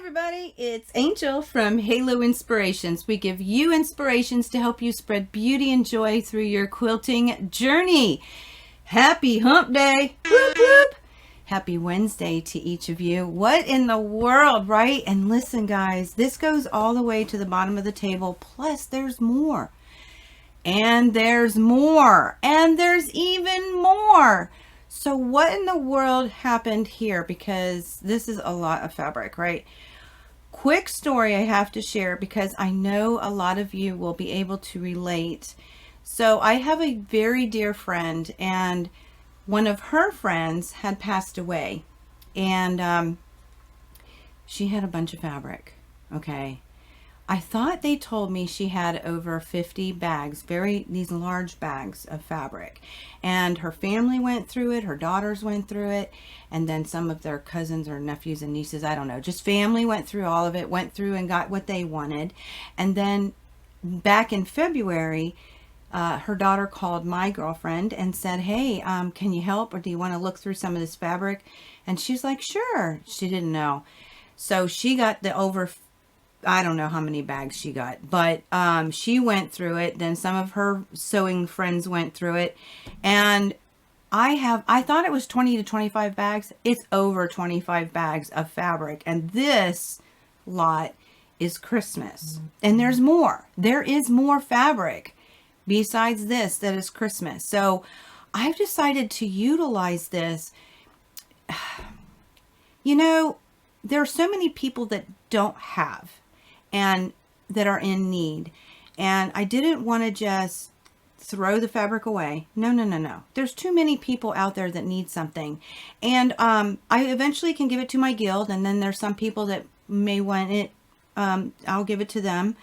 Everybody, it's Angel from Halo Inspirations. We give you inspirations to help you spread beauty and joy through your quilting journey. Happy hump day. Whoop, whoop. Happy Wednesday to each of you. What in the world, right? And listen, guys, this goes all the way to the bottom of the table. Plus, there's more. And there's more. And there's even more. So what in the world happened here? Because this is a lot of fabric, right? Quick story I have to share because I know a lot of you will be able to relate. So I have a very dear friend, and one of her friends had passed away, and she had a bunch of fabric. Okay. I thought they told me she had over 50 bags, these large bags of fabric, and her family went through it, her daughters went through it, and then some of their cousins or nephews and nieces, I don't know, just family went through all of it, went through and got what they wanted. And then back in February, her daughter called my girlfriend and said, hey, can you help, or do you want to look through some of this fabric? And she's like, sure. She didn't know. So she got the I don't know how many bags she got, but she went through it. Then some of her sewing friends went through it, and I thought it was 20 to 25 bags. It's over 25 bags of fabric, and this lot is Christmas. And there's more. There is more fabric besides this that is Christmas. So I've decided to utilize this. You know, there are so many people that don't have and that are in need. And I didn't want to just throw the fabric away. No. There's too many people out there that need something. And I eventually can give it to my guild. And then there's some people that may want it. I'll give it to them,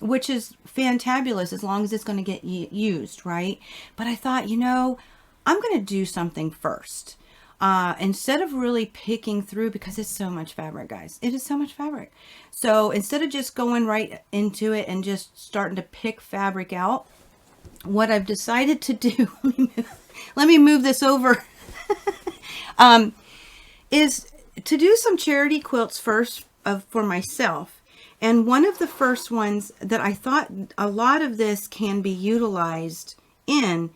which is fantabulous as long as it's going to get used, right? But I thought, you know, I'm going to do something first. Instead of really picking through, because it's so much fabric, guys, it is so much fabric. So instead of just going right into it and just starting to pick fabric out, what I've decided to do, let me move this over, is to do some charity quilts first for myself. And one of the first ones that I thought a lot of this can be utilized in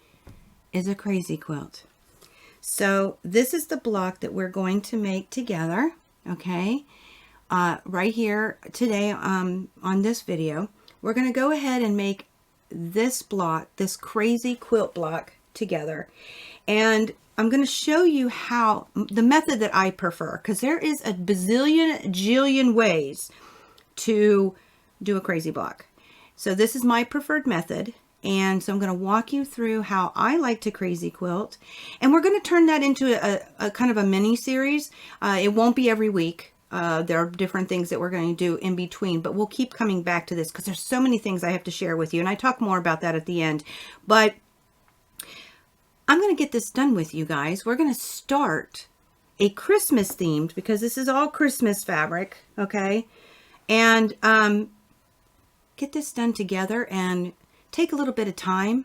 is a crazy quilt. So this is the block that we're going to make together, okay? Right here today on this video, we're going to go ahead and make this block, this crazy quilt block together. And I'm going to show you how, the method that I prefer, because there is a jillion ways to do a crazy block. So this is my preferred method. And so I'm going to walk you through how I like to crazy quilt. And we're going to turn that into a kind of a mini series. It won't be every week. There are different things that we're going to do in between, but we'll keep coming back to this because there's so many things I have to share with you. And I talk more about that at the end. But I'm going to get this done with you guys. We're going to start a Christmas themed, because this is all Christmas fabric, okay? And get this done together and take a little bit of time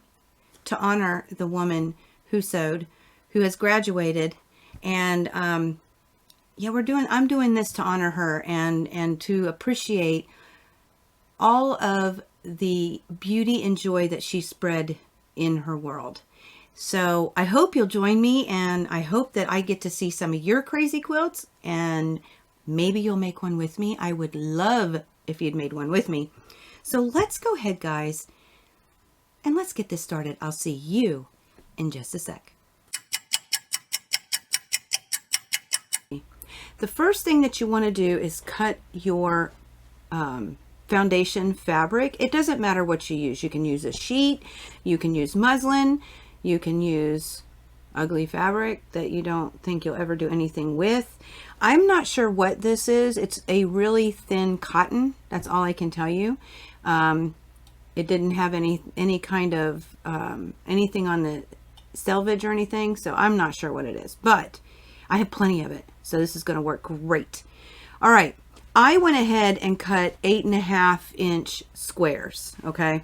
to honor the woman who sewed, who has graduated. And yeah, I'm doing this to honor her and to appreciate all of the beauty and joy that she spread in her world. So I hope you'll join me, and I hope that I get to see some of your crazy quilts, and maybe you'll make one with me. I would love if you'd made one with me. So let's go ahead, guys, and let's get this started. I'll see you in just a sec. The first thing that you want to do is cut your foundation fabric. It doesn't matter what you use. You can use a sheet, you can use muslin, you can use ugly fabric that you don't think you'll ever do anything with. I'm not sure what this is. It's a really thin cotton. That's all I can tell you. It didn't have any kind of anything on the selvage or anything, so I'm not sure what it is, but I have plenty of it, so this is going to work great. All right, I went ahead and cut 8.5-inch squares. Okay,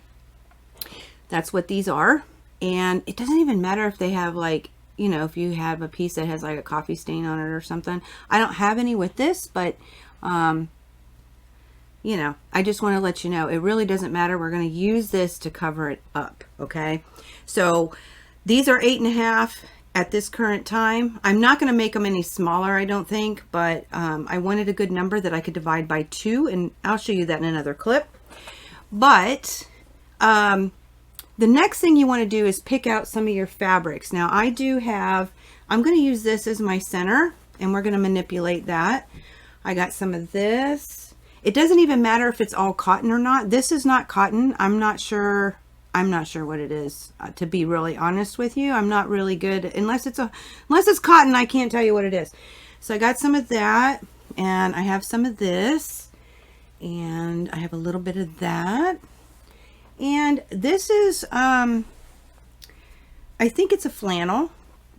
that's what these are, and it doesn't even matter if they have, like, you know, if you have a piece that has like a coffee stain on it or something. I don't have any with this, but You know, I just want to let you know, it really doesn't matter. We're going to use this to cover it up. Okay. So these are 8.5 at this current time. I'm not going to make them any smaller, I don't think, but I wanted a good number that I could divide by 2, and I'll show you that in another clip. But the next thing you want to do is pick out some of your fabrics. Now I do have, I'm going to use this as my center, and we're going to manipulate that. I got some of this. It doesn't even matter if it's all cotton or not. This is not cotton. I'm not sure what it is, to be really honest with you. I'm not really good, unless it's cotton, I can't tell you what it is. So I got some of that, and I have some of this, and I have a little bit of that. And this is, I think it's a flannel.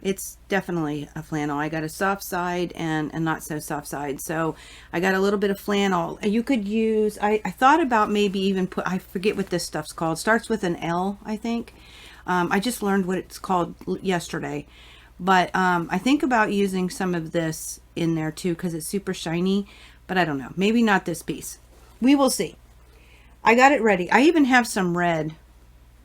It's definitely a flannel. I got a soft side and a not so soft side. So I got a little bit of flannel. You could use, I thought about maybe even put, I forget what this stuff's called. Starts with an L, I think. I just learned what it's called yesterday. But I think about using some of this in there too, because it's super shiny. But I don't know. Maybe not this piece. We will see. I got it ready. I even have some red.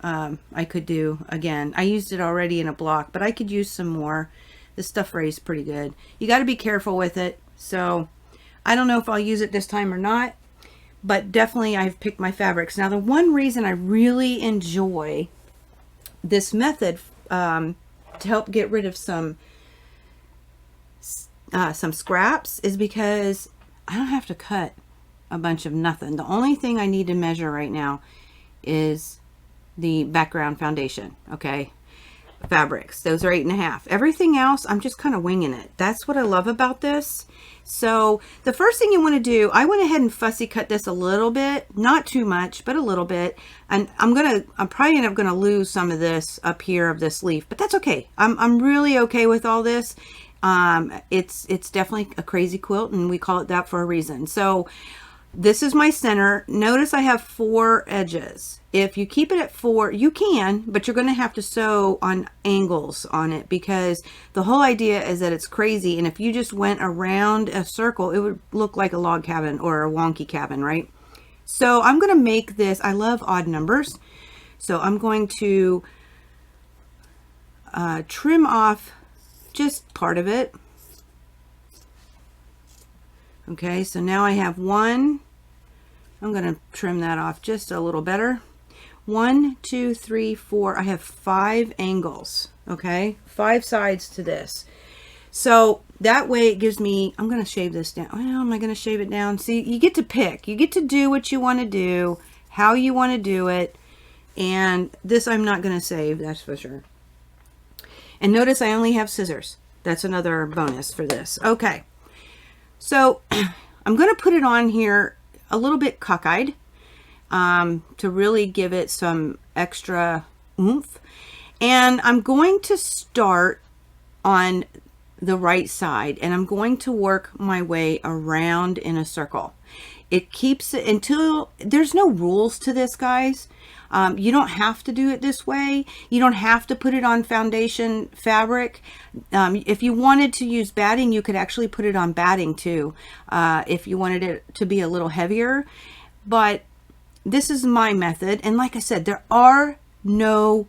I could do again. I used it already in a block, but I could use some more. This stuff rays pretty good. You got to be careful with it. So I don't know if I'll use it this time or not, but definitely I've picked my fabrics. Now the one reason I really enjoy this method to help get rid of some scraps is because I don't have to cut a bunch of nothing. The only thing I need to measure right now is the background foundation. Okay, fabrics, those are 8.5. Everything else I'm just kind of winging it. That's what I love about this. So the first thing you want to do, I went ahead and fussy cut this a little bit, not too much, but a little bit. And I'm probably end up gonna lose some of this up here of this leaf, but that's okay. I'm really okay with all this. It's definitely a crazy quilt, and we call it that for a reason. So this is my center. Notice I have 4 edges. If you keep it at 4, you can, but you're going to have to sew on angles on it, because the whole idea is that it's crazy. And if you just went around a circle, it would look like a log cabin or a wonky cabin, right? So I'm going to make this, I love odd numbers. So I'm going to trim off just part of it. Okay, so now I have 1. I'm going to trim that off just a little better. 1, 2, 3, 4. I have 5 angles. Okay, 5 sides to this. So that way it gives me, I'm going to shave this down. Well, am I going to shave it down? See, you get to pick. You get to do what you want to do, how you want to do it. And this I'm not going to save, that's for sure. And notice I only have scissors. That's another bonus for this. Okay. So I'm going to put it on here a little bit cockeyed to really give it some extra oomph. And I'm going to start on the right side, and I'm going to work my way around in a circle. It keeps it until there's no rules to this, guys. You don't have to do it this way. You don't have to put it on foundation fabric. If you wanted to use batting, you could actually put it on batting too, if you wanted it to be a little heavier. But this is my method. And like I said, there are no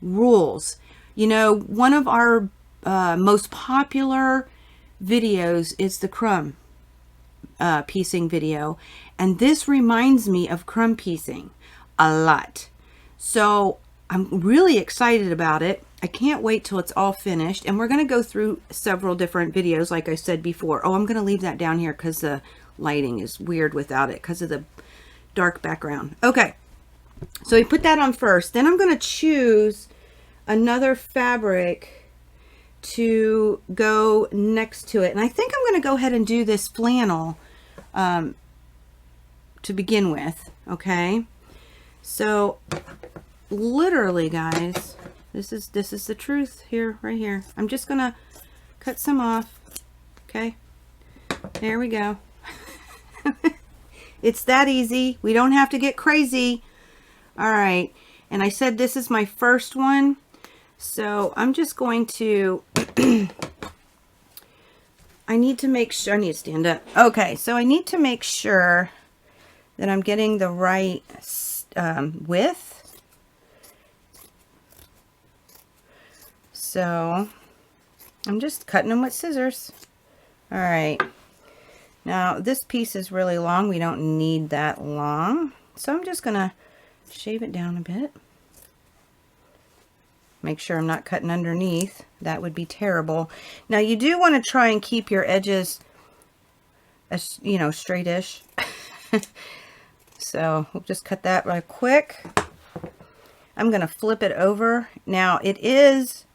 rules. You know, one of our most popular videos is the crumb piecing video. And this reminds me of crumb piecing a lot. So I'm really excited about it. I can't wait till it's all finished. And we're going to go through several different videos, like I said before. Oh, I'm going to leave that down here because the lighting is weird without it because of the dark background. Okay, so we put that on first. Then I'm going to choose another fabric to go next to it. And I think I'm going to go ahead and do this flannel to begin with. Okay. So literally, guys, this is the truth here, right here. I'm just gonna cut some off. Okay, there we go. It's that easy. We don't have to get crazy. All right, and I said this is my first one, so I'm just going to I I need to make sure, I need to stand up. Okay, so I need to make sure that I'm getting the right width. So I'm just cutting them with scissors. All right. Now this piece is really long. We don't need that long. So I'm just gonna shave it down a bit. Make sure I'm not cutting underneath. That would be terrible. Now you do want to try and keep your edges, as you know, straightish. So we'll just cut that right quick. I'm going to flip it over. Now it is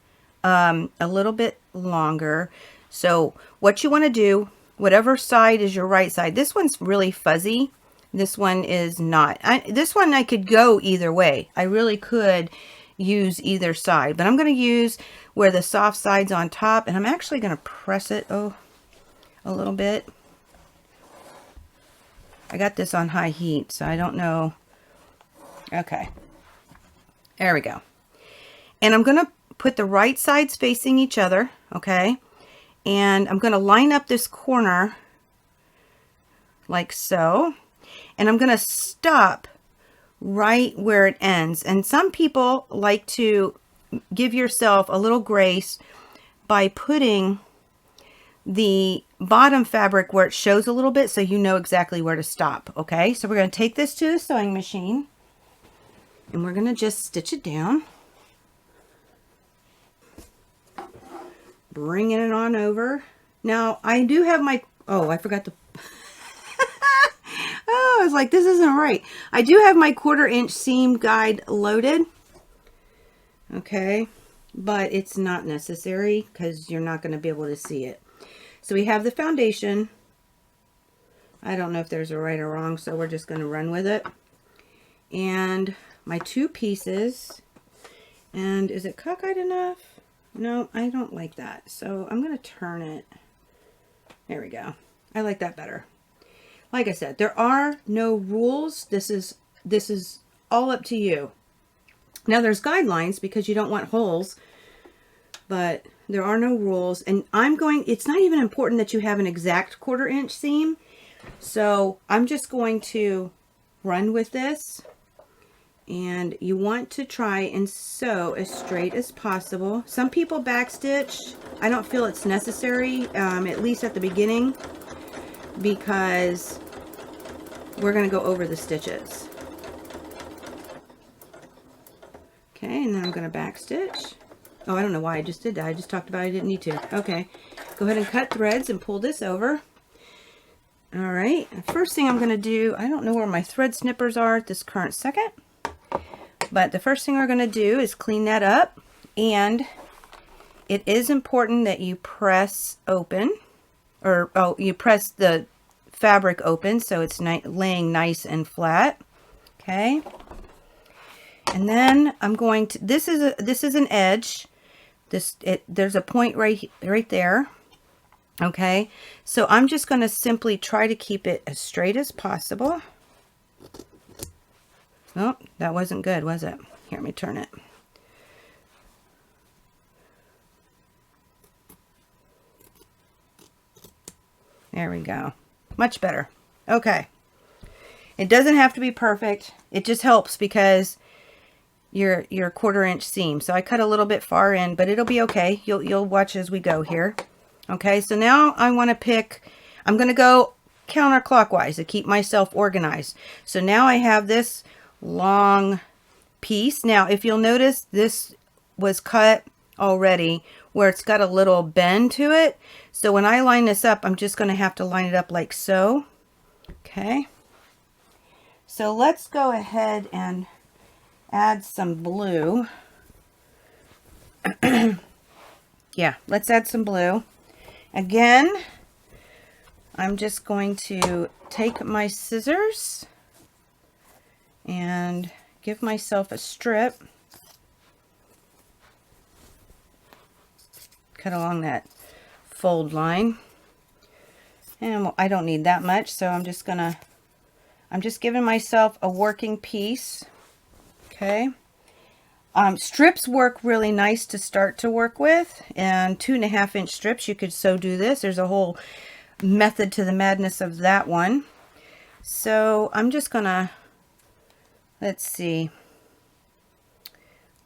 a little bit longer. So what you want to do, whatever side is your right side. This one's really fuzzy. This one is not. This one I could go either way. I really could use either side, but I'm going to use where the soft side's on top, and I'm actually going to press it a little bit. I got this on high heat, so I don't know. Okay, there we go. And I'm going to put the right sides facing each other, okay, and I'm going to line up this corner like so, and I'm going to stop right where it ends. And some people like to give yourself a little grace by putting the bottom fabric where it shows a little bit, so you know exactly where to stop. Okay, so we're going to take this to the sewing machine and we're going to just stitch it down, bringing it on over. Now I do have my, oh, I forgot to oh, I was like, this isn't right. I do have my 1/4 inch seam guide loaded. Okay, but it's not necessary because you're not going to be able to see it. So we have the foundation. I don't know if there's a right or wrong, so we're just going to run with it. And my 2 pieces. And is it cockeyed enough? No, I don't like that. So I'm going to turn it. There we go. I like that better. Like I said, there are no rules. This is all up to you. Now there's guidelines because you don't want holes, but there are no rules. And it's not even important that you have an exact 1/4 inch seam. So I'm just going to run with this. And you want to try and sew as straight as possible. Some people backstitch. I don't feel it's necessary, at least at the beginning, because we're going to go over the stitches. Okay, and then I'm going to backstitch. Oh, I don't know why I just did that. I just talked about I didn't need to. Okay, go ahead and cut threads and pull this over. All right, first thing I'm going to do, I don't know where my thread snippers are at this current second, but the first thing we're going to do is clean that up. And it is important that you press open, or you press the fabric open so it's laying nice and flat. Okay, and then I'm going to, this is an edge. There's a point right there. Okay, so I'm just going to simply try to keep it as straight as possible. Oh, that wasn't good, was it? Here, let me turn it. There we go. Much better. Okay. It doesn't have to be perfect. It just helps because your 1/4 inch seam. So I cut a little bit far in, but it'll be okay. You'll watch as we go here. Okay, so now I want to pick, I'm going to go counterclockwise to keep myself organized. So now I have this long piece. Now, if you'll notice, this was cut already where it's got a little bend to it. So when I line this up, I'm just going to have to line it up like so. Okay. So let's go ahead and add some blue. Yeah, let's add some blue. Again, I'm just going to take my scissors and give myself a strip. Cut along that fold line. And I don't need that much, so I'm just giving myself a working piece. Okay. Strips work really nice to start to work with, and 2.5-inch strips. You could so do this. There's a whole method to the madness of that one. So I'm just gonna, let's see,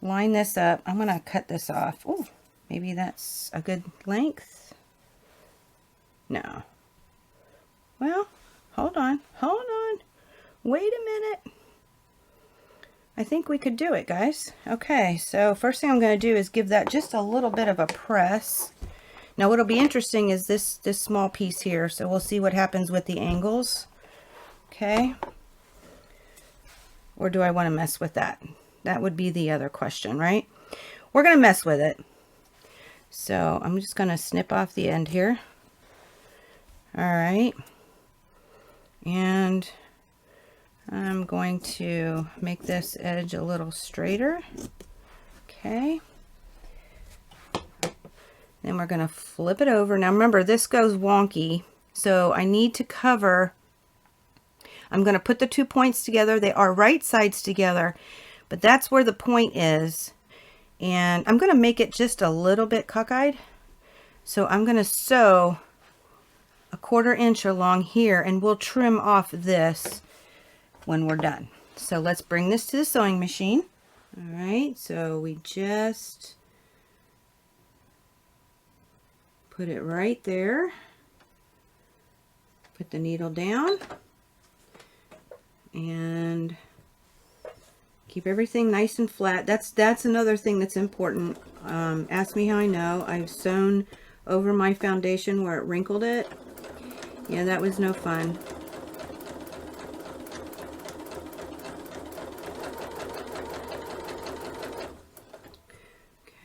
line this up. I'm gonna cut this off. Oh, maybe that's a good length. No. Well, hold on. Wait a minute. I think we could do it, guys. Okay, so first thing I'm going to do is give that just a little bit of a press. Now what'll be interesting is this small piece here, so we'll see what happens with the angles. Okay. Or do I want to mess with that? That would be the other question, right? We're going to mess with it. So I'm just going to snip off the end here. All right. And I'm going to make this edge a little straighter. Okay. Then we're going to flip it over. Now remember, this goes wonky, so I need to cover. I'm going to put the 2 points together. They are right sides together, but that's where the point is. And I'm going to make it just a little bit cockeyed. So I'm going to sew a 1/4 inch along here, and we'll trim off this when we're done. So let's bring this to the sewing machine. All right, so we just put it right there. Put the needle down and keep everything nice and flat. That's another thing that's important. Ask me how I know. I've sewn over my foundation where it wrinkled it. Yeah, that was no fun.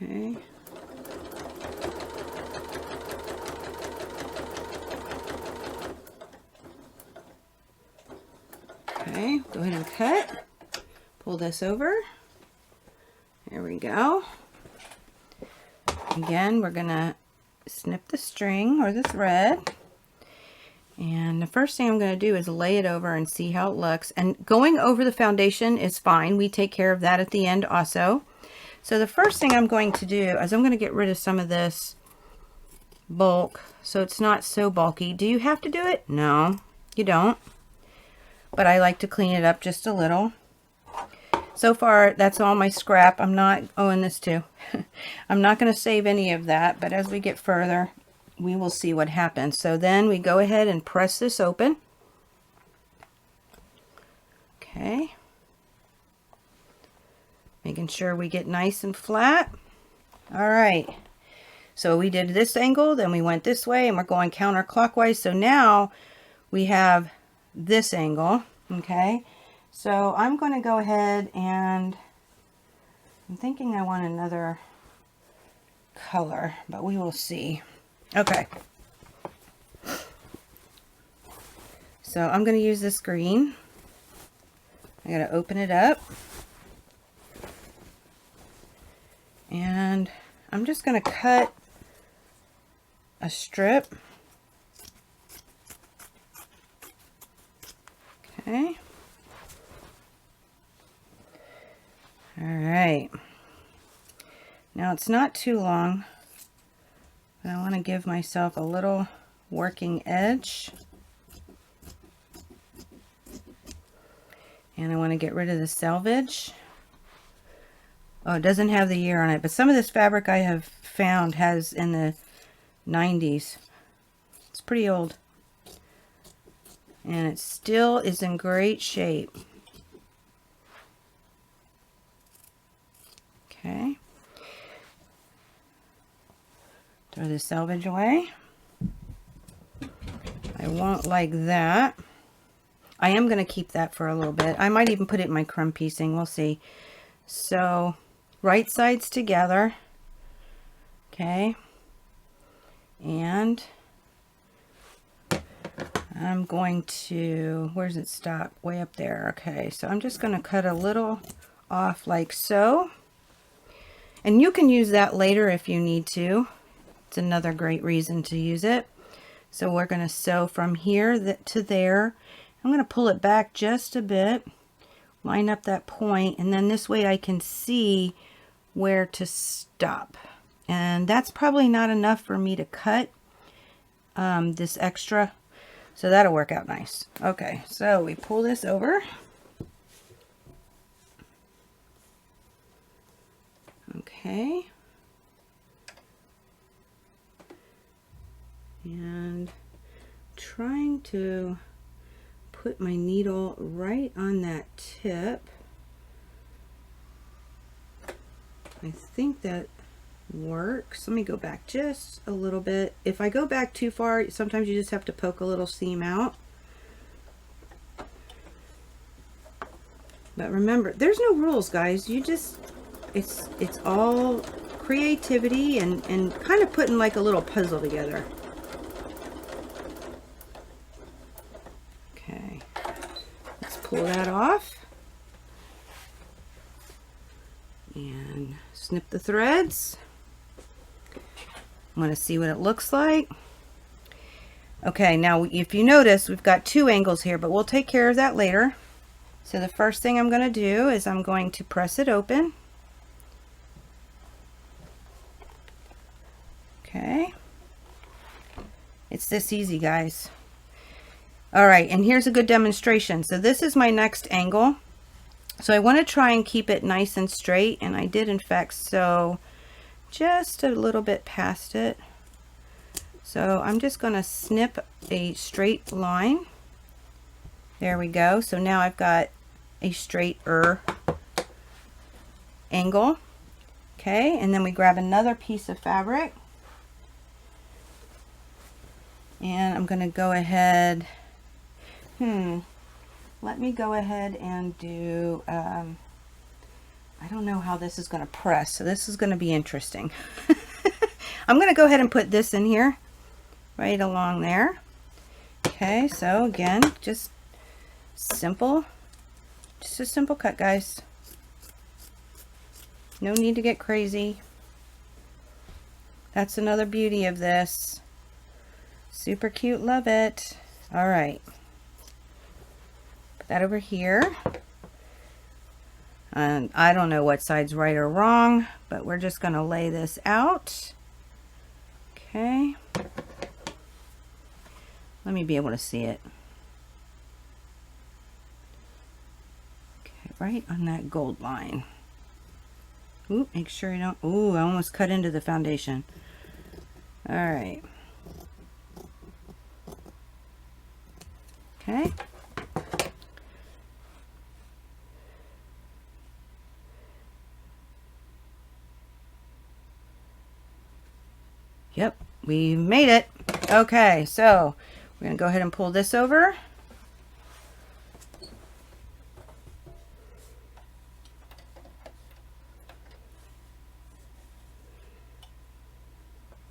Okay. Okay, go ahead and cut. Pull this over. There we go. Again, we're gonna snip the string or the thread. And the first thing I'm going to do is lay it over and see how it looks. And going over the foundation is fine. We take care of that at the end also. So the first thing I'm going to do is I'm going to get rid of some of this bulk so it's not so bulky. Do you have to do it? No, you don't. But I like to clean it up just a little. So far, that's all my scrap. I'm not, oh, and this too. I'm not going to save any of that, but as we get further, we will see what happens. So then we go ahead and press this open. Okay. Making sure we get nice and flat. All right. So we did this angle, then we went this way, and we're going counterclockwise. So now we have this angle. Okay. So I'm going to go ahead and I'm thinking I want another color, but we will see. Okay, so I'm going to use this green. I got to open it up, and I'm just going to cut a strip. Okay. All right. Now it's not too long. I want to give myself a little working edge. And I want to get rid of the selvage. Oh, it doesn't have the year on it, but some of this fabric I have found has in the 90s. It's pretty old. And it still is in great shape. Okay. Throw the selvage away. I won't like that. I am going to keep that for a little bit. I might even put it in my crumb piecing. We'll see. So, right sides together. Okay. And I'm going to, where's it stop? Way up there. Okay. So I'm just going to cut a little off like so. And you can use that later if you need to. It's another great reason to use it. So we're going to sew from here to there. I'm going to pull it back just a bit, line up that point, and then this way I can see where to stop. And that's probably not enough for me to cut this extra. So that'll work out nice. Okay, so we pull this over. Okay. And trying to put my needle right on that tip. I think that works. Let me go back just a little bit. If I go back too far, sometimes you just have to poke a little seam out. But remember, there's no rules, guys. You just, it's all creativity and kind of putting like a little puzzle together. Okay, let's pull that off and snip the threads. I want to see what it looks like. Okay, now if you notice, we've got two angles here, but we'll take care of that later. So the first thing I'm going to do is I'm going to press it open. Okay. It's this easy, guys. All right, and here's a good demonstration. So this is my next angle. So I want to try and keep it nice and straight, and I did in fact sew just a little bit past it. So I'm just going to snip a straight line. There we go. So now I've got a straighter angle. Okay, and then we grab another piece of fabric, and I'm going to go ahead, let me go ahead and do, I don't know how this is going to press, so this is going to be interesting. I'm going to go ahead and put this in here, right along there. Okay, so again, just simple, just a simple cut, guys. No need to get crazy. That's another beauty of this. Super cute, love it. All right. Put that over here. And I don't know what side's right or wrong, but we're just going to lay this out. Okay. Let me be able to see it. Okay, right on that gold line. Ooh, make sure you don't, ooh, I almost cut into the foundation. All right. Okay. Yep, we made it. Okay, so we're gonna go ahead and pull this over.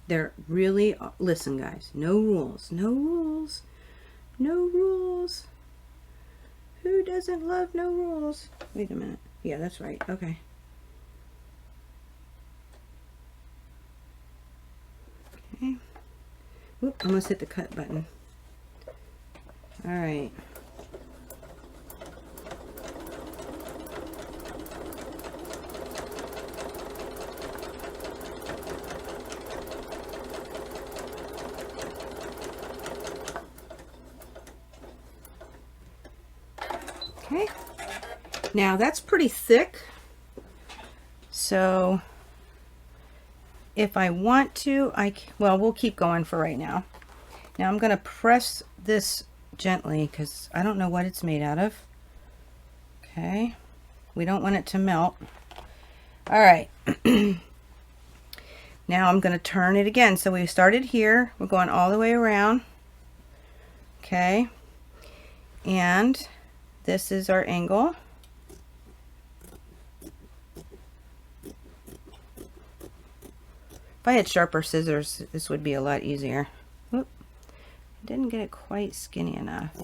There really are, listen guys, no rules, no rules, no rules. Who doesn't love no rules? Wait a minute. Yeah, that's right. Okay. Okay. Whoop, almost hit the cut button. All right. Okay, now that's pretty thick, so if I want to, well, we'll keep going for right now. Now I'm going to press this gently because I don't know what it's made out of. Okay, we don't want it to melt. All right, now I'm going to turn it again. So we started here, we're going all the way around. Okay, and this is our angle. If I had sharper scissors, this would be a lot easier. Whoop. I didn't get it quite skinny enough.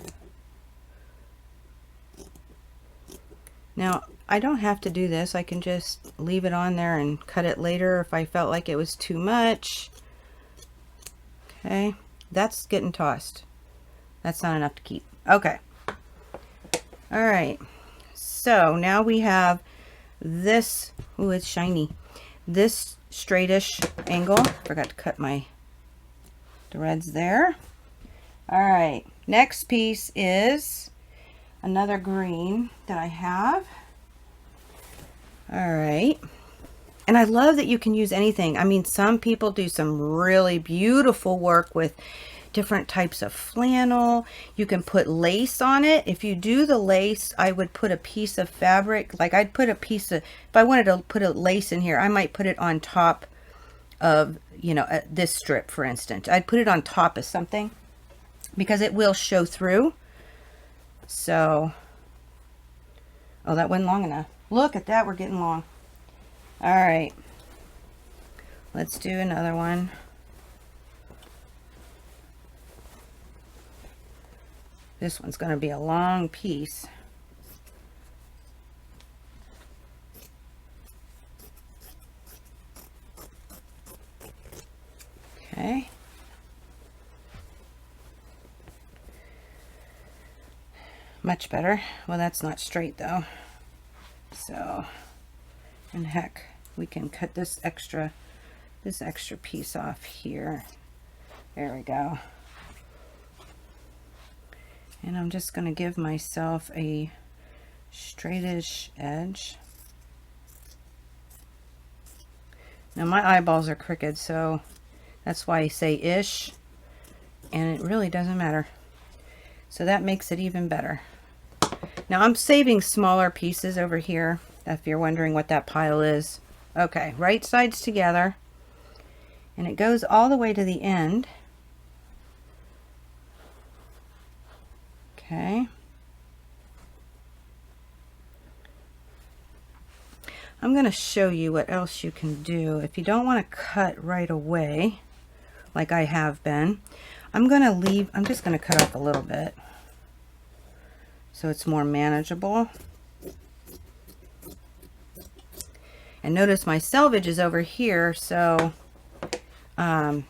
Now, I don't have to do this. I can just leave it on there and cut it later if I felt like it was too much. Okay, that's getting tossed. That's not enough to keep. Okay. All right, so now we have this. Oh, it's shiny. this straightish angle. Forgot to cut my threads there. All right, next piece is another green that I have. All right, and I love that you can use anything. I mean, some people do some really beautiful work with different types of flannel. You can put lace on it. If you do the lace, I would put a piece of fabric, like I'd put a piece of, if I wanted to put a lace in here, I might put it on top of, you know, this strip, for instance. I'd put it on top of something because it will show through. So, oh, that wasn't long enough. Look at that, we're getting long. All right, let's do another one. This one's going to be a long piece. Okay. Much better. Well, that's not straight though. So, and heck, we can cut this extra piece off here. There we go. And I'm just going to give myself a straightish edge. Now my eyeballs are crooked, so that's why I say ish, and it really doesn't matter. So that makes it even better. Now I'm saving smaller pieces over here, if you're wondering what that pile is. Okay, right sides together, and it goes all the way to the end. Okay. I'm going to show you what else you can do. If you don't want to cut right away, like I have been, I'm just going to cut off a little bit so it's more manageable. And notice my selvage is over here, so, oh,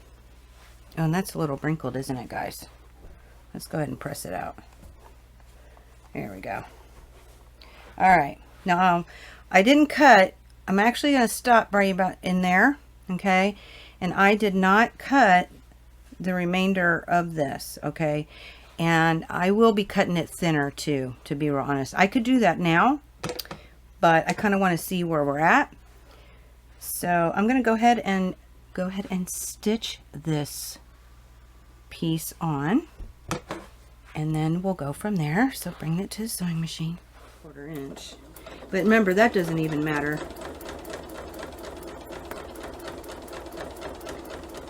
and that's a little wrinkled, isn't it, guys? Let's go ahead and press it out. There we go. All right, now I didn't cut. I'm actually going to stop right about in there, okay? And I did not cut the remainder of this, okay? And I will be cutting it thinner too, to be real honest. I could do that now, but I kind of want to see where we're at. So I'm going to go ahead and stitch this piece on. And then we'll go from there. So bring it to the sewing machine. 1/4 inch. But remember, that doesn't even matter.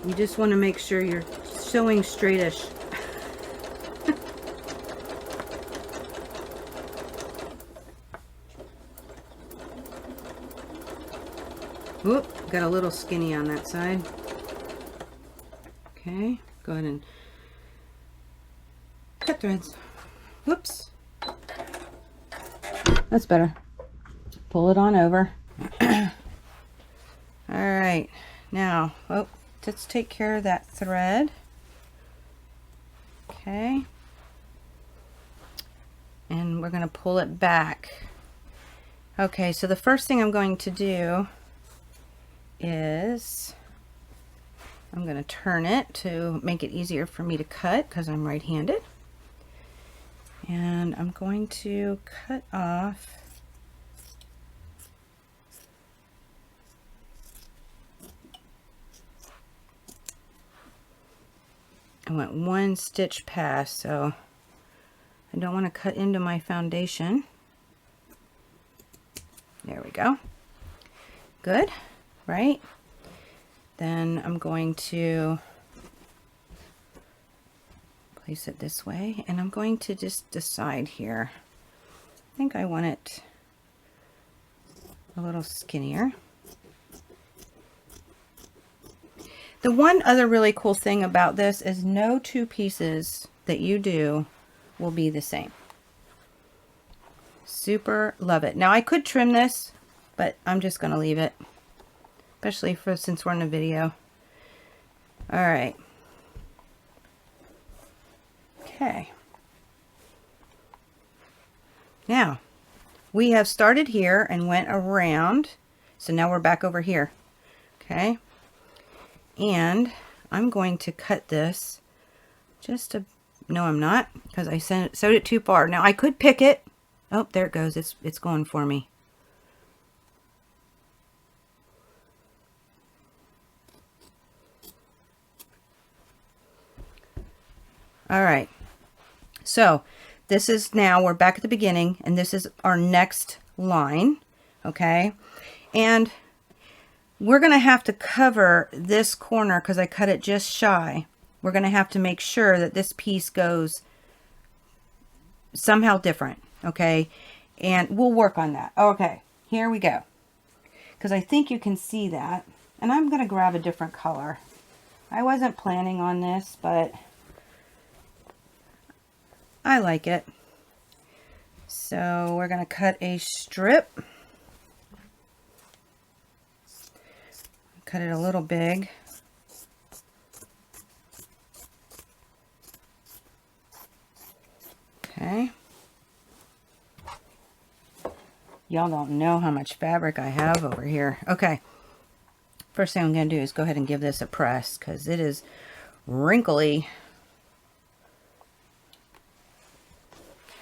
You just want to make sure you're sewing straightish. Whoop, got a little skinny on that side. Okay, go ahead and cut threads. Whoops. That's better. Pull it on over. All right. Now, oh, let's take care of that thread. Okay. And we're going to pull it back. Okay, so the first thing I'm going to do is I'm going to turn it to make it easier for me to cut because I'm right-handed. And I'm going to cut off I went 1 stitch past, so I don't want to cut into my foundation. There we go. Good, right? Then I'm going to place it this way, and I'm going to just decide here. I think I want it a little skinnier. The one other really cool thing about this is no two pieces that you do will be the same. Super love it. Now I could trim this, but I'm just going to leave it, especially since we're in a video. All right. Okay. Now we have started here and went around, so now we're back over here. Okay, and I'm going to cut this just to, no I'm not, because I sewed it too far. Now I could pick it. Oh, there it goes. It's going for me. All right, so this is, now we're back at the beginning, and this is our next line. Okay, and we're going to have to cover this corner because I cut it just shy. We're going to have to make sure that this piece goes somehow different. Okay, and we'll work on that. Okay, here we go, because I think you can see that. And I'm going to grab a different color. I wasn't planning on this, but I like it. So we're going to cut a strip. Cut it a little big. Okay. Y'all don't know how much fabric I have over here. Okay. First thing I'm going to do is go ahead and give this a press because it is wrinkly.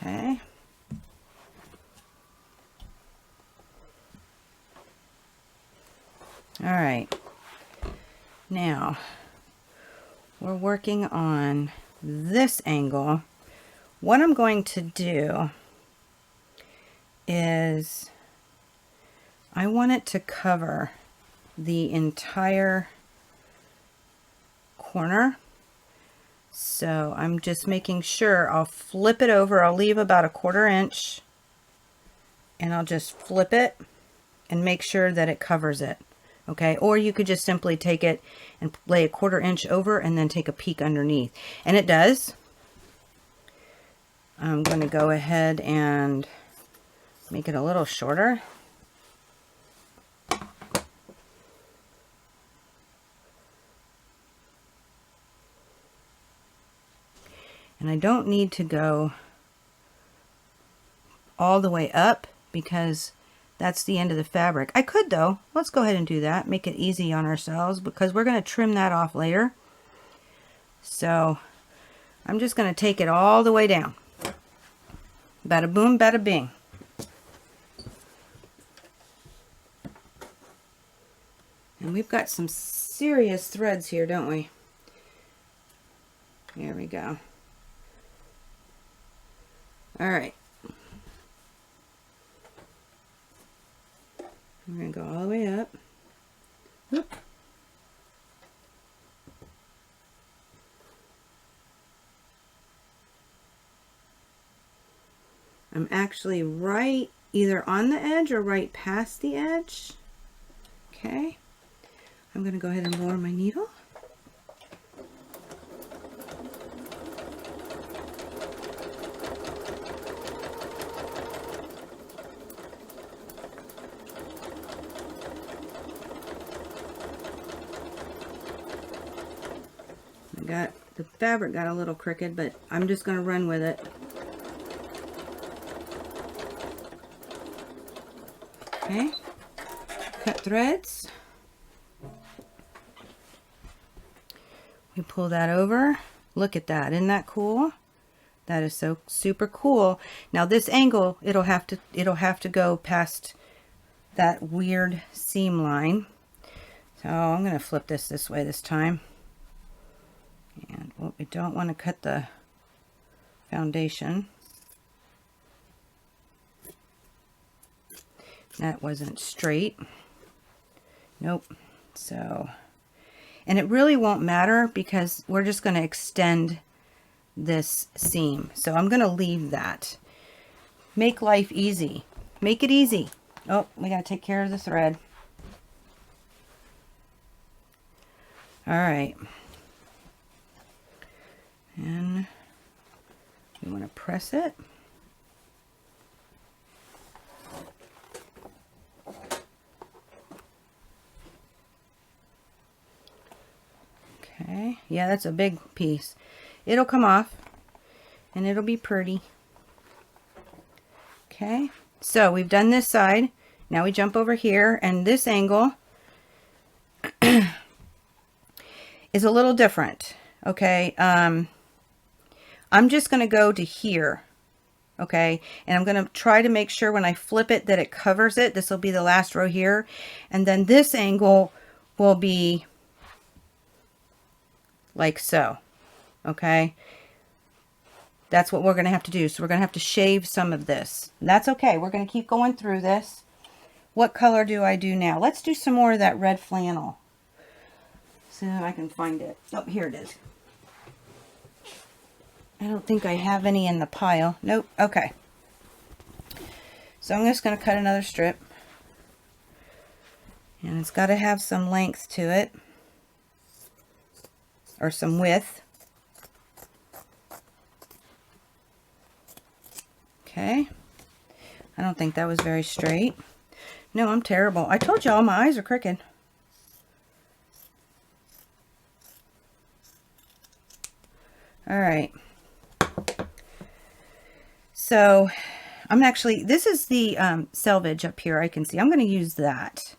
Okay. All right. Now, we're working on this angle. What I'm going to do is I want it to cover the entire corner. So I'm just making sure I'll flip it over. I'll leave about 1/4 inch and I'll just flip it and make sure that it covers it. Okay, or you could just simply take it and lay 1/4 inch over and then take a peek underneath. And it does. I'm going to go ahead and make it a little shorter. And I don't need to go all the way up because that's the end of the fabric. I could though. Let's go ahead and do that. Make it easy on ourselves because we're going to trim that off later. So I'm just going to take it all the way down. Bada boom, bada bing. And we've got some serious threads here, don't we? Here we go. All right. We're going to go all the way up. Whoop. I'm actually right either on the edge or right past the edge. Okay. I'm going to go ahead and lower my needle. The fabric got a little crooked, but I'm just going to run with it. Okay, cut threads. We pull that over. Look at that. Isn't that cool? That is so super cool. Now this angle, it'll have to go past that weird seam line. So I'm going to flip this way this time. And well, we don't want to cut the foundation. That wasn't straight. Nope. So, and it really won't matter because we're just going to extend this seam. So I'm going to leave that. Make life easy. Make it easy. Oh, we got to take care of the thread. All right. And we want to press it. Okay, yeah, that's a big piece. It'll come off and it'll be pretty. Okay, so we've done this side. Now we jump over here, and this angle, is a little different. Okay. I'm just going to go to here. Okay. And I'm going to try to make sure when I flip it that it covers it. This will be the last row here. And then this angle will be like so. Okay. That's what we're going to have to do. So we're going to have to shave some of this. And that's okay. We're going to keep going through this. What color do I do now? Let's do some more of that red flannel. See if I can find it. Oh, here it is. I don't think I have any in the pile. Nope. Okay. So I'm just going to cut another strip. And it's got to have some length to it. Or some width. Okay. I don't think that was very straight. No, I'm terrible. I told y'all my eyes are crooked. All right. So I'm actually, this is the selvage up here I can see. I'm going to use that.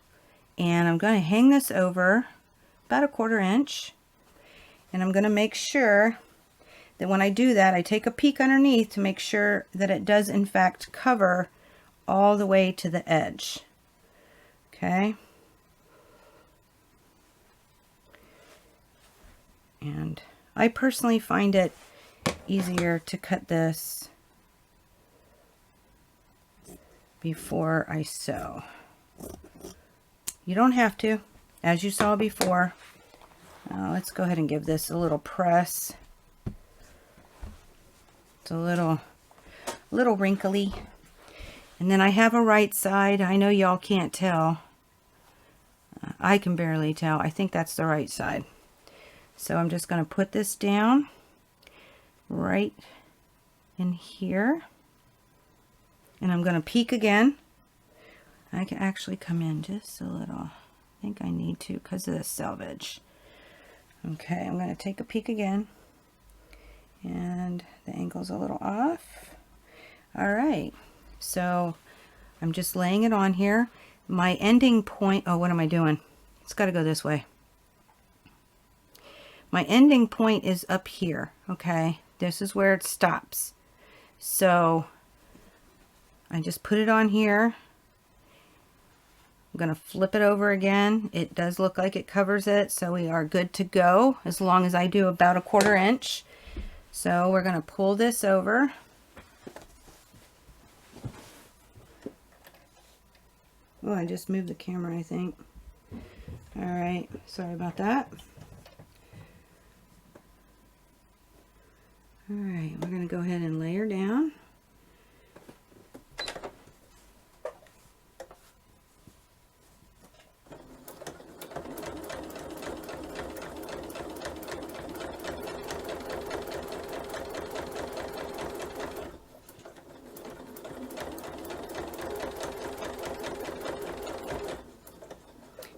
And I'm going to hang this over about 1/4 inch. And I'm going to make sure that when I do that, I take a peek underneath to make sure that it does in fact cover all the way to the edge. Okay. And I personally find it easier to cut this before I sew. You don't have to, as you saw before. Let's go ahead and give this a little press. It's a little wrinkly. And then I have a right side. I know y'all can't tell. I can barely tell. I think that's the right side. So I'm just going to put this down right in here. And I'm going to peek again. I can actually come in just a little. I think I need to because of the selvage. Okay, I'm going to take a peek again. And the angle's a little off. All right. So I'm just laying it on here. My ending point, oh, what am I doing? It's got to go this way. My ending point is up here. Okay, this is where it stops. So I just put it on here. I'm going to flip it over again. It does look like it covers it, so we are good to go as long as I do about 1/4 inch. So we're going to pull this over. Oh, I just moved the camera, I think. All right, sorry about that. All right, we're going to go ahead and layer down.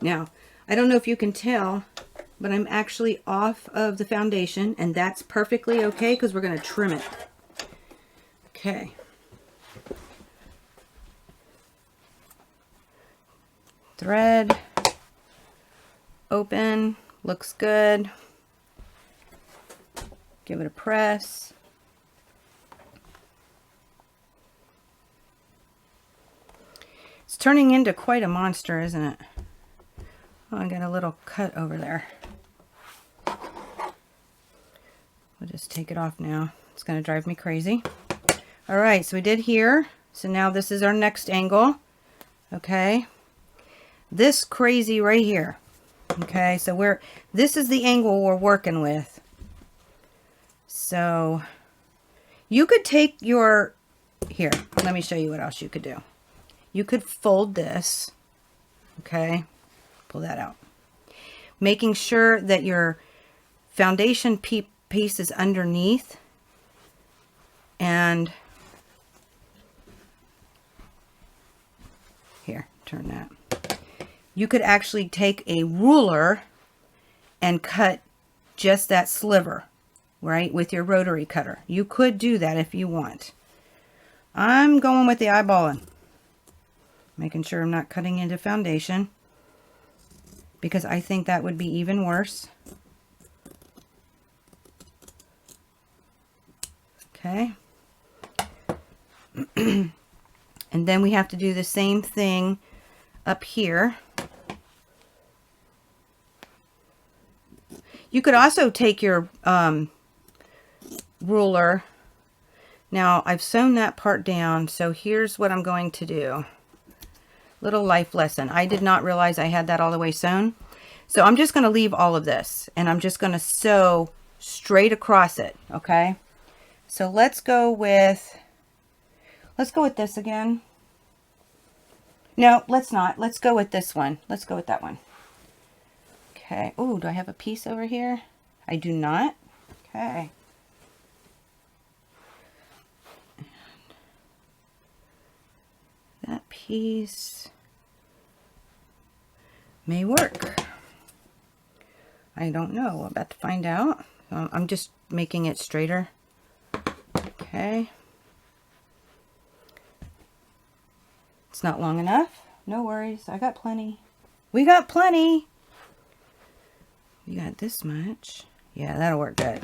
Now, I don't know if you can tell, but I'm actually off of the foundation, and that's perfectly okay because we're going to trim it. Okay. Thread, open, looks good. Give it a press. It's turning into quite a monster, isn't it? Oh, I got a little cut over there. We'll just take it off now. It's going to drive me crazy. All right, so we did here. So now this is our next angle. Okay. This crazy right here. Okay, so this is the angle we're working with. So you could take your, here, let me show you what else you could do. You could fold this. Okay. Pull that out. Making sure that your foundation piece is underneath. And here, turn that. You could actually take a ruler and cut just that sliver, right, with your rotary cutter. You could do that if you want. I'm going with the eyeballing. Making sure I'm not cutting into foundation. because I think that would be even worse. Okay. And then we have to do the same thing up here. You could also take your ruler. Now I've sewn that part down, so here's what I'm going to do. Little life lesson. I did not realize I had that all the way sewn. So I'm just going to leave all of this, and I'm just going to sew straight across it, okay? So let's go with this again. No, let's not. Let's go with this one. Let's go with that one. Okay. Oh, do I have a piece over here? I do not. Okay. That piece may work. I don't know. We're about to find out. I'm just making it straighter. Okay. It's not long enough. No worries. I got plenty. We got plenty. We got this much. Yeah, that'll work good.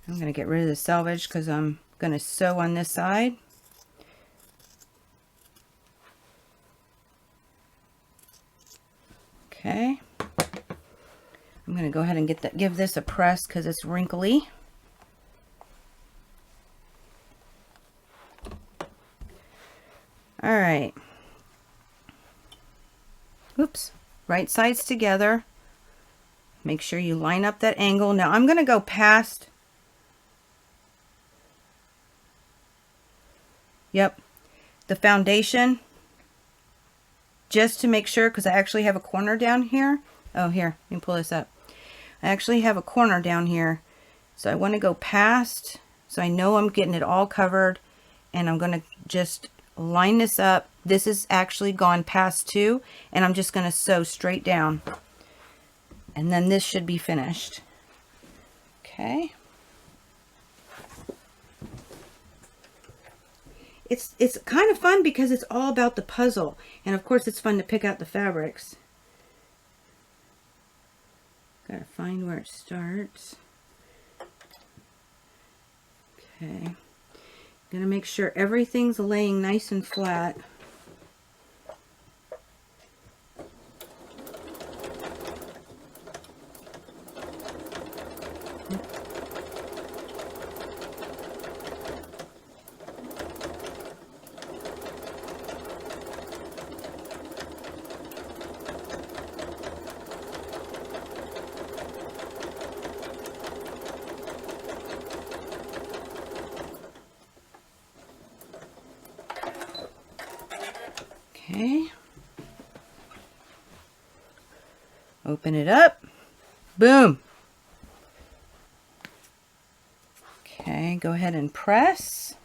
I'm going to get rid of the selvage because I'm going to sew on this side. Okay. I'm going to go ahead and give this a press because it's wrinkly. All right. Oops. Right sides together. Make sure you line up that angle. Now I'm going to go past. Yep. The foundation. Just to make sure, because I actually have a corner down here. Oh, here. Let me pull this up. I actually have a corner down here. So I want to go past. So I know I'm getting it all covered. And I'm going to just line this up. This is actually gone past too, and I'm just going to sew straight down, and then this should be finished. Okay. It's kind of fun because it's all about the puzzle, and of course it's fun to pick out the fabrics. Gotta find where it starts. Okay. Gonna make sure everything's laying nice and flat. Okay. Open it up. Boom. Okay, go ahead and press.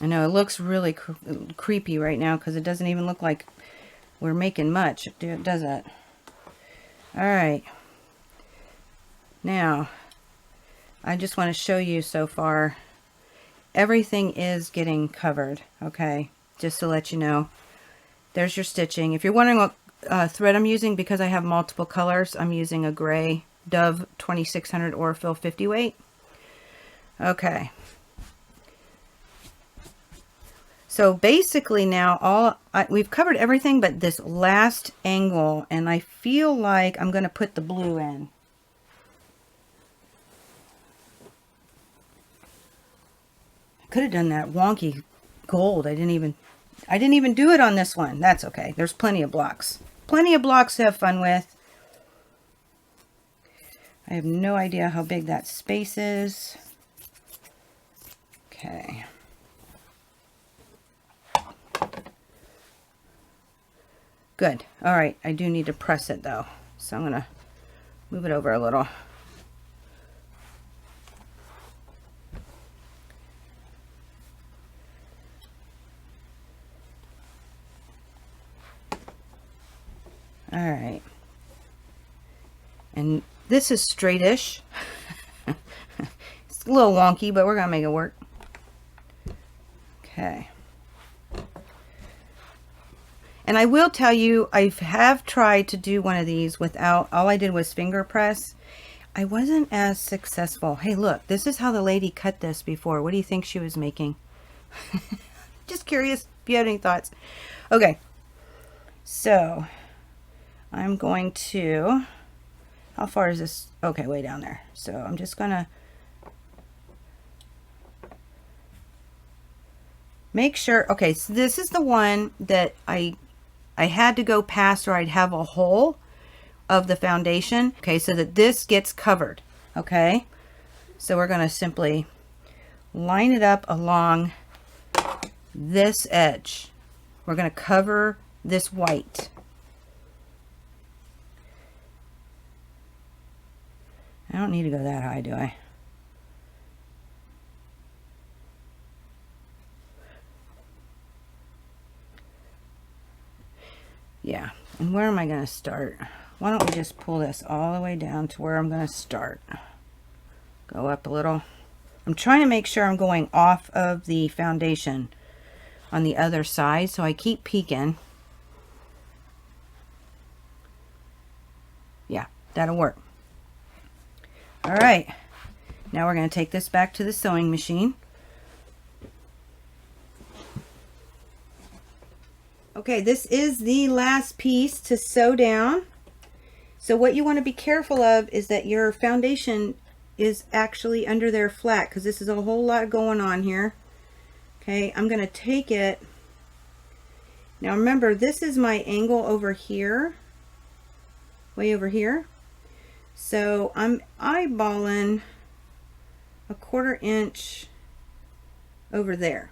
I know it looks really creepy right now because it doesn't even look like we're making much, does it? All right. Now, I just want to show you so far, everything is getting covered, okay? Just to let you know. There's your stitching. If you're wondering what thread I'm using, because I have multiple colors, I'm using a gray Dove 2600 Orfil 50 weight. Okay. So basically now we've covered everything but this last angle, and I feel like I'm going to put the blue in. Could have done that wonky gold. I didn't even do it on this one. That's okay. There's plenty of blocks. Plenty of blocks to have fun with. I have no idea how big that space is. Okay. Good. All right. I do need to press it though. So I'm going to move it over a little. All right, and this is straightish. a little wonky, but we're gonna make it work. Okay. And I will tell you, I have tried to do one of these without, all I did was finger press. I wasn't as successful. Hey, look, this is how the lady cut this before. What do you think she was making? Just curious if you have any thoughts. Okay, so I'm going to, how far is this? Okay, way down there. So I'm just gonna make sure. Okay, so this is the one that I had to go past, or I'd have a hole of the foundation. Okay, so that this gets covered. Okay, so we're going to simply line it up along this edge. We're going to cover this white. I don't need to go that high, do I? Yeah, and where am I going to start? Why don't we just pull this all the way down to where I'm going to start? Go up a little. I'm trying to make sure I'm going off of the foundation on the other side, so I keep peeking. Yeah, that'll work. All right, now we're going to take this back to the sewing machine. Okay, this is the last piece to sew down. So what you want to be careful of is that your foundation is actually under there flat, because this is a whole lot going on here. Okay, I'm going to take it. Now remember, this is my angle over here, way over here. So I'm eyeballing a 1/4 inch over there.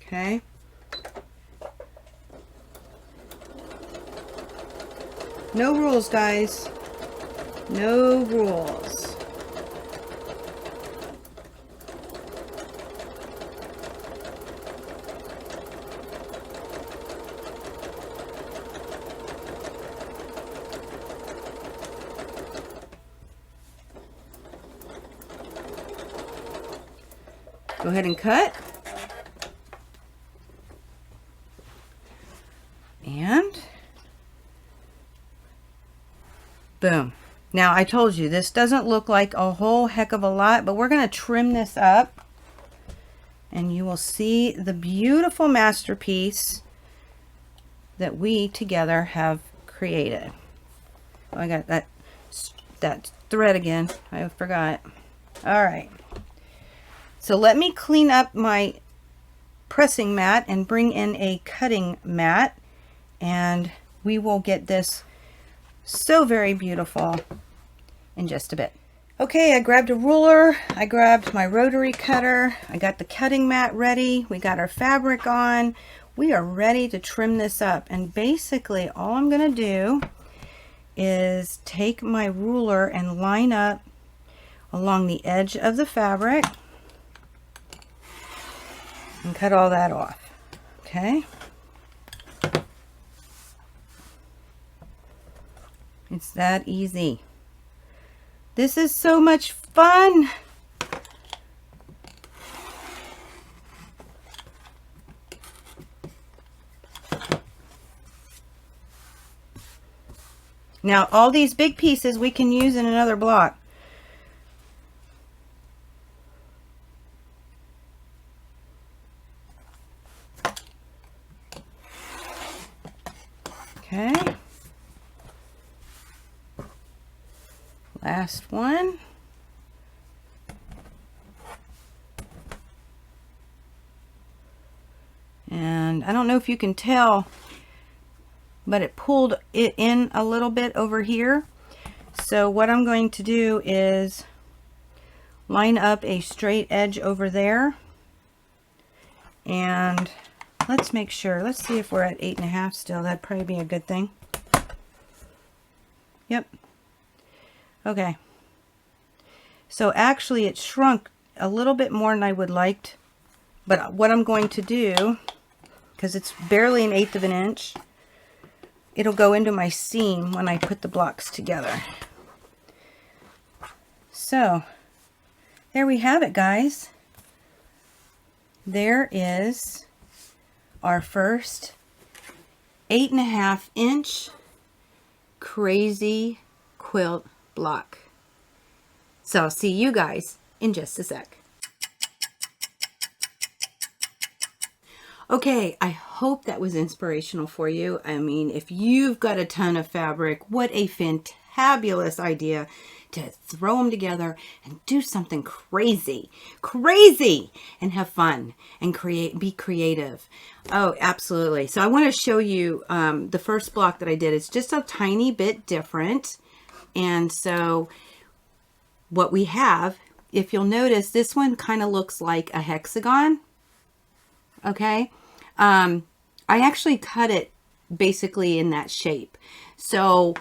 Okay. No rules, guys. No rules. Go ahead and cut. And boom. Now I told you this doesn't look like a whole heck of a lot, but we're going to trim this up and you will see the beautiful masterpiece that we together have created. Oh, I got that thread again. I forgot. All right. So let me clean up my pressing mat and bring in a cutting mat, and we will get this so very beautiful in just a bit. Okay, I grabbed a ruler, I grabbed my rotary cutter, I got the cutting mat ready, we got our fabric on, we are ready to trim this up. And basically all I'm going to do is take my ruler and line up along the edge of the fabric and cut all that off. Okay. It's that easy. This is so much fun. Now, all these big pieces we can use in another block. Okay. Last one. And I don't know if you can tell, but it pulled it in a little bit over here. So what I'm going to do is line up a straight edge over there. And let's make sure. Let's see if we're at 8.5 still. That'd probably be a good thing. Yep. Okay. So actually it shrunk a little bit more than I would liked. But what I'm going to do, because it's barely 1/8 of an inch, it'll go into my seam when I put the blocks together. So there we have it, guys. There is our first 8.5 inch crazy quilt block. So I'll see you guys in just a sec. Okay, I hope that was inspirational for you. I mean, if you've got a ton of fabric, what a fantabulous idea to throw them together and do something crazy, and have fun and be creative. Oh, absolutely. So I want to show you the first block that I did. It's just a tiny bit different. And so what we have, if you'll notice, this one kind of looks like a hexagon. Okay. I actually cut it basically in that shape. So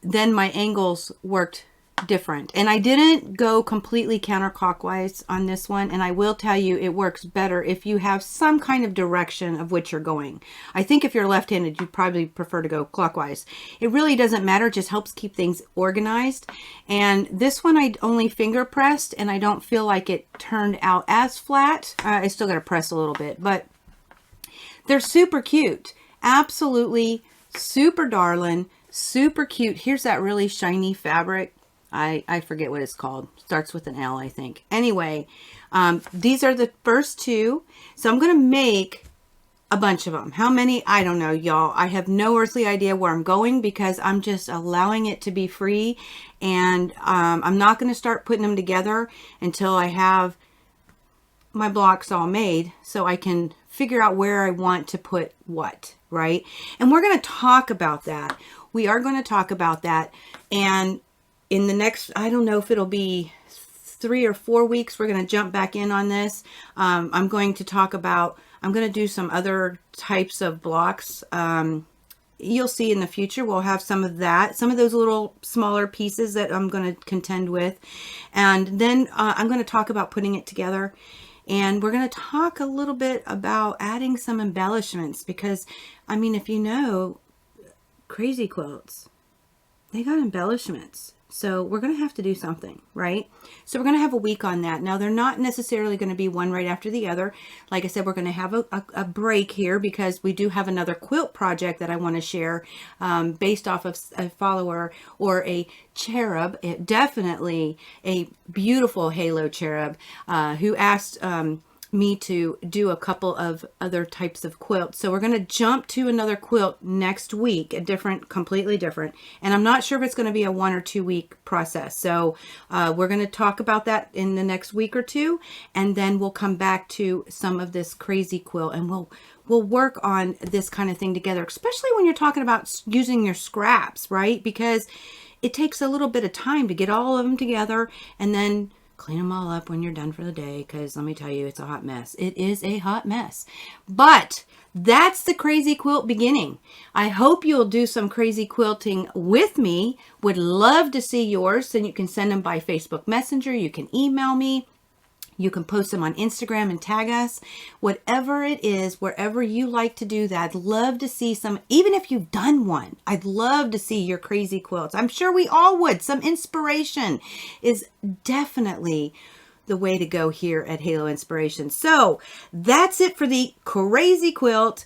then my angles worked different, and I didn't go completely counterclockwise on this one. And I will tell you, it works better if you have some kind of direction of which you're going. I think if you're left-handed, you'd probably prefer to go clockwise. It really doesn't matter, it just helps keep things organized. And this one I only finger pressed, and I don't feel like it turned out as flat. I still got to press a little bit, but they're super cute. Absolutely super darling, super cute. Here's that really shiny fabric. I forget what it's called. Starts with an L, I think. Anyway, these are the first two. So I'm going to make a bunch of them. How many? I don't know, y'all. I have no earthly idea where I'm going because I'm just allowing it to be free. And I'm not going to start putting them together until I have my blocks all made, so I can figure out where I want to put what, right? And we're going to talk about that. We are going to talk about that. And in the next, I don't know if it'll be 3 or 4 weeks, we're going to jump back in on this. I'm going to talk about, I'm going to do some other types of blocks. You'll see in the future, we'll have some of that, some of those little smaller pieces that I'm going to contend with. And then I'm going to talk about putting it together. And we're going to talk a little bit about adding some embellishments because, I mean, if you know, crazy quilts, they got embellishments. So we're going to have to do something, right? So we're going to have a week on that. Now, they're not necessarily going to be one right after the other. Like I said, we're going to have a break here because we do have another quilt project that I want to share based off of a follower or a cherub, definitely a beautiful halo cherub who asked me to do a couple of other types of quilts. So we're going to jump to another quilt next week, completely different. And I'm not sure if it's going to be a 1 or 2 week process. So we're going to talk about that in the next week or two. And then we'll come back to some of this crazy quilt and we'll work on this kind of thing together, especially when you're talking about using your scraps, right? Because it takes a little bit of time to get all of them together and then clean them all up when you're done for the day, because let me tell you, it's a hot mess. It is a hot mess. But that's the crazy quilt beginning. I hope you'll do some crazy quilting with me. Would love to see yours. And you can send them by Facebook Messenger. You can email me. You can post them on Instagram and tag us. Whatever it is, wherever you like to do that, I'd love to see some, even if you've done one, I'd love to see your crazy quilts. I'm sure we all would. Some inspiration is definitely the way to go here at Halo Inspiration. So that's it for the crazy quilt.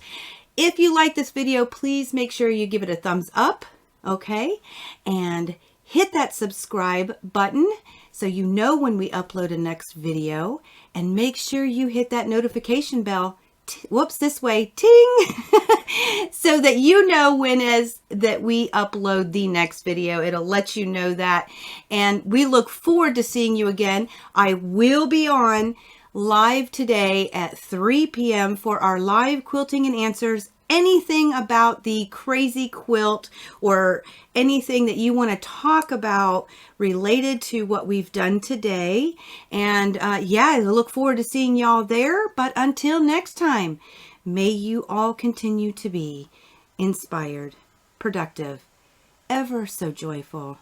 If you like this video, please make sure you give it a thumbs up, okay? And hit that subscribe button so you know when we upload a next video, and make sure you hit that notification bell, this way, ting, so that you know when that we upload the next video. It'll let you know that. And we look forward to seeing you again. I will be on live today at 3 p.m. for our live quilting and answers. Anything about the crazy quilt or anything that you want to talk about related to what we've done today. And yeah, I look forward to seeing y'all there. But until next time, may you all continue to be inspired, productive, ever so joyful.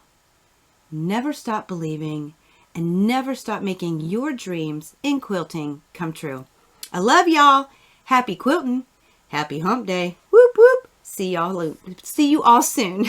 Never stop believing and never stop making your dreams in quilting come true. I love y'all. Happy quilting. Happy hump day. Whoop, whoop. See you all soon.